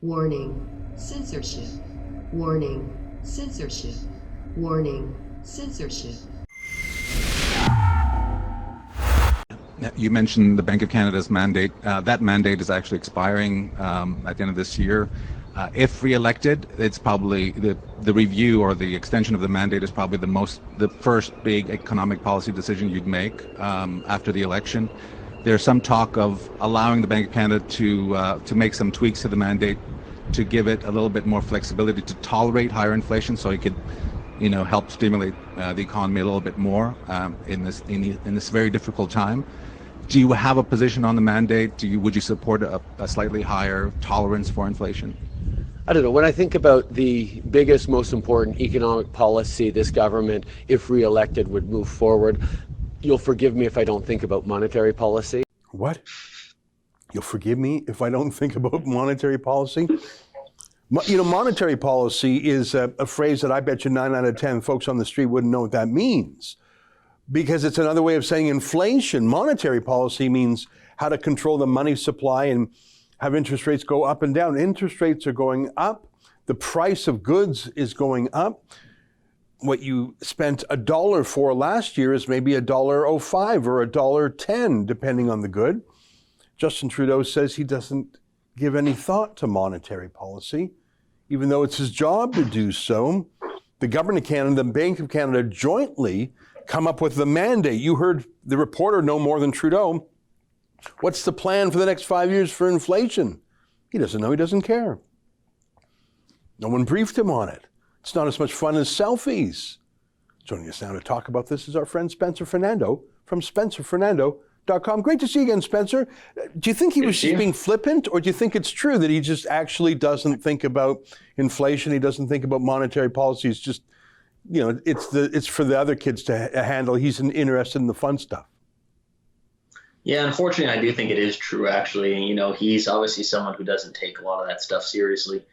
Warning, censorship. Warning, censorship. Warning, censorship. You mentioned the Bank of Canada's mandate. That mandate is actually expiring at the end of this year. If re-elected, it's probably the review or the extension of the mandate is probably the first big economic policy decision you'd make after the election. There's some talk of allowing the Bank of Canada to make some tweaks to the mandate to give it a little bit more flexibility to tolerate higher inflation, so it could, help stimulate the economy a little bit more in this very difficult time. Do you have a position on the mandate? Would you support a slightly higher tolerance for inflation? I don't know. When I think about the biggest, most important economic policy this government, if re-elected, would move forward, you'll forgive me if I don't think about monetary policy. What? You'll forgive me if I don't think about monetary policy? Monetary policy is a phrase that I bet you 9 out of 10 folks on the street wouldn't know what that means, because it's another way of saying inflation. Monetary policy means how to control the money supply and have interest rates go up and down. Interest rates are going up. The price of goods is going up. What you spent $1 for last year is maybe $1.05 or $1.10, depending on the good. Justin Trudeau says he doesn't give any thought to monetary policy, even though it's his job to do so. The Government of Canada and the Bank of Canada jointly come up with the mandate. You heard the reporter no more than Trudeau. What's the plan for the next 5 years for inflation? He doesn't know. He doesn't care. No one briefed him on it. It's not as much fun as selfies. Joining us now to talk about this is our friend Spencer Fernando from SpencerFernando.com. Great to see you again, Spencer. Do you think he was just being flippant, or do you think it's true that he just actually doesn't think about inflation? He doesn't think about monetary policy. It's just, it's for the other kids to handle. He's interested in the fun stuff. Yeah, unfortunately, I do think it is true, actually. He's obviously someone who doesn't take a lot of that stuff seriously.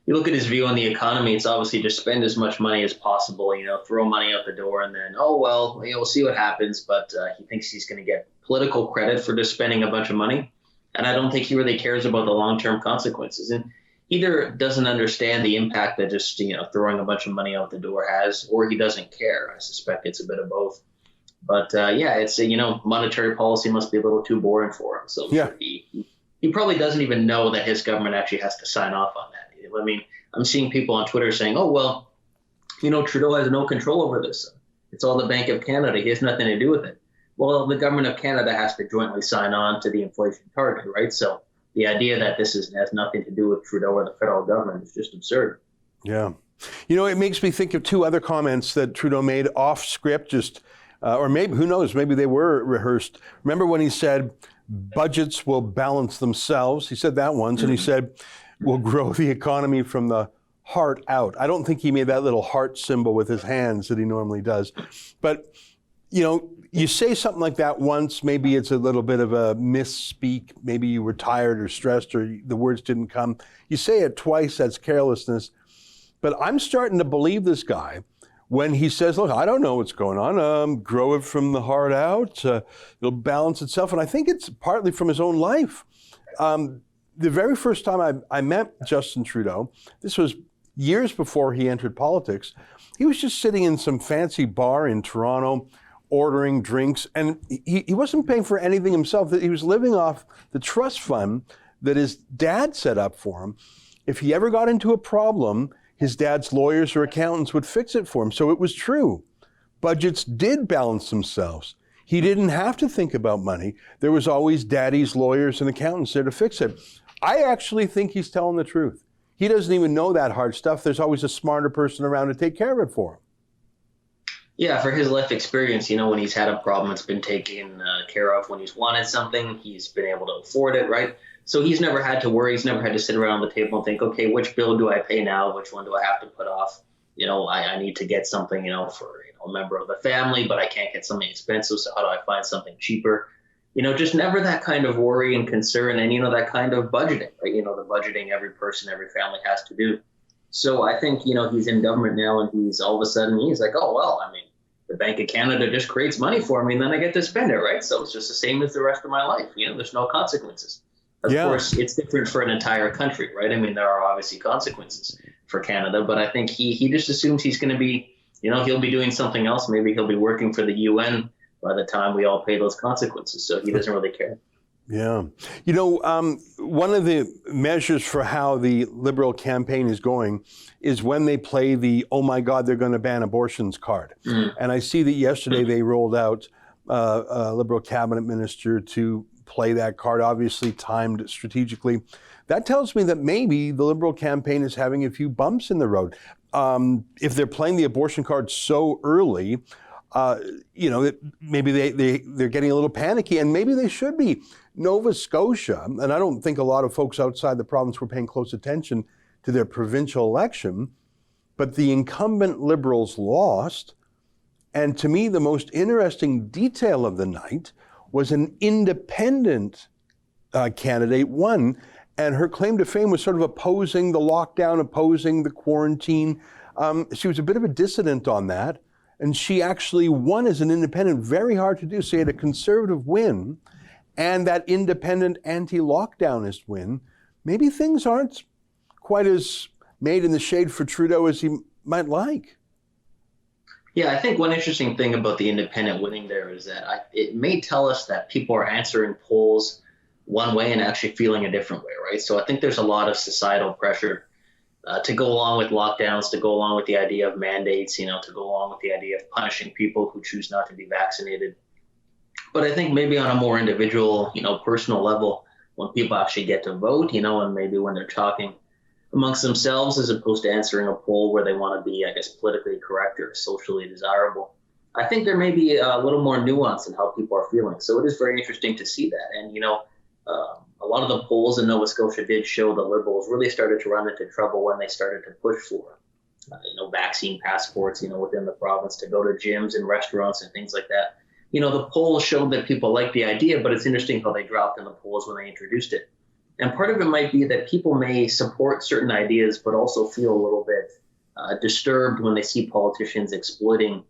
You look at his view on the economy, it's obviously just spend as much money as possible, throw money out the door, and then, we'll see what happens. But he thinks he's going to get political credit for just spending a bunch of money. And I don't think he really cares about the long-term consequences. And either doesn't understand the impact that just, throwing a bunch of money out the door has, or he doesn't care. I suspect it's a bit of both. But it's monetary policy must be a little too boring for him. So yeah. He probably doesn't even know that his government actually has to sign off on that. I mean, I'm seeing people on Twitter saying, Trudeau has no control over this. It's all the Bank of Canada. He has nothing to do with it. Well, the government of Canada has to jointly sign on to the inflation target, right? So the idea that this has nothing to do with Trudeau or the federal government is just absurd. Yeah. It makes me think of two other comments that Trudeau made off script, or maybe, who knows, maybe they were rehearsed. Remember when he said, budgets will balance themselves? He said that once, and he said, we'll grow the economy from the heart out. I don't think he made that little heart symbol with his hands that he normally does. But, you say something like that once, maybe it's a little bit of a misspeak. Maybe you were tired or stressed or the words didn't come. You say it twice, that's carelessness. But I'm starting to believe this guy when he says, look, I don't know what's going on. Grow it from the heart out. It'll balance itself. And I think it's partly from his own life. The very first time I met Justin Trudeau, this was years before he entered politics, he was just sitting in some fancy bar in Toronto, ordering drinks, and he wasn't paying for anything himself. He was living off the trust fund that his dad set up for him. If he ever got into a problem, his dad's lawyers or accountants would fix it for him. So it was true. Budgets did balance themselves. He didn't have to think about money. There was always daddy's lawyers and accountants there to fix it. I actually think he's telling the truth. He doesn't even know that hard stuff. There's always a smarter person around to take care of it for him. Yeah, for his life experience, when he's had a problem, it's been taken care of. When he's wanted something, he's been able to afford it, right? So he's never had to worry. He's never had to sit around the table and think, okay, which bill do I pay now? Which one do I have to put off? I need to get something, for a member of the family, but I can't get something expensive. So how do I find something cheaper? Just never that kind of worry and concern and, that kind of budgeting, right? The budgeting every person, every family has to do. So I think, he's in government now and he's all of a sudden, he's like, the Bank of Canada just creates money for me and then I get to spend it, right? So it's just the same as the rest of my life. There's no consequences. Of Yeah. course, it's different for an entire country, right? I mean, there are obviously consequences for Canada, but I think he just assumes he's going to be, he'll be doing something else. Maybe he'll be working for the UN by the time we all pay those consequences. So he doesn't really care. Yeah. One of the measures for how the Liberal campaign is going is when they play the, oh my God, they're going to ban abortions card. And I see that yesterday they rolled out a Liberal cabinet minister to play that card, obviously timed strategically. That tells me that maybe the Liberal campaign is having a few bumps in the road. If they're playing the abortion card so early, maybe they're getting a little panicky, and maybe they should be. Nova Scotia, and I don't think a lot of folks outside the province were paying close attention to their provincial election, but the incumbent Liberals lost. And to me, the most interesting detail of the night was an independent candidate won, and her claim to fame was sort of opposing the lockdown, opposing the quarantine. She was a bit of a dissident on that, and she actually won as an independent. Very hard to do. So you had a Conservative win and that independent anti-lockdownist win. Maybe things aren't quite as made in the shade for Trudeau as he might like. Yeah, I think one interesting thing about the independent winning there is that it may tell us that people are answering polls one way and actually feeling a different way, right? So I think there's a lot of societal pressure to go along with lockdowns, to go along with the idea of mandates, to go along with the idea of punishing people who choose not to be vaccinated. But I think maybe on a more individual, personal level, when people actually get to vote, and maybe when they're talking amongst themselves as opposed to answering a poll where they want to be, I guess, politically correct or socially desirable, I think there may be a little more nuance in how people are feeling. So it is very interesting to see that. And, a lot of the polls in Nova Scotia did show the Liberals really started to run into trouble when they started to push for, vaccine passports, within the province to go to gyms and restaurants and things like that. The polls showed that people liked the idea, but it's interesting how they dropped in the polls when they introduced it. And part of it might be that people may support certain ideas, but also feel a little bit disturbed when they see politicians exploiting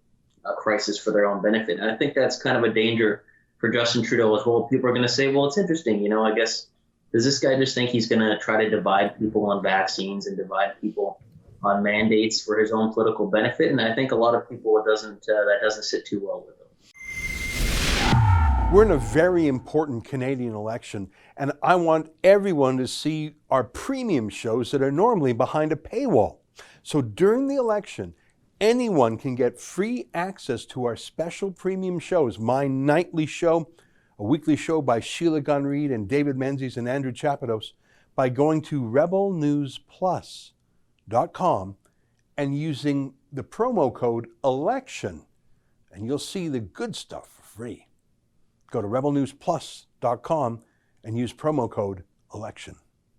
a crisis for their own benefit. And I think that's kind of a danger for Justin Trudeau as well. People are going to say, well, it's interesting. I guess, does this guy just think he's going to try to divide people on vaccines and divide people on mandates for his own political benefit? And I think a lot of people, that doesn't sit too well with them. We're in a very important Canadian election, and I want everyone to see our premium shows that are normally behind a paywall. So during the election, anyone can get free access to our special premium shows, my nightly show, a weekly show by Sheila Gunn Reid and David Menzies and Andrew Chapados, by going to rebelnewsplus.com and using the promo code ELECTION, and you'll see the good stuff for free. Go to rebelnewsplus.com and use promo code ELECTION.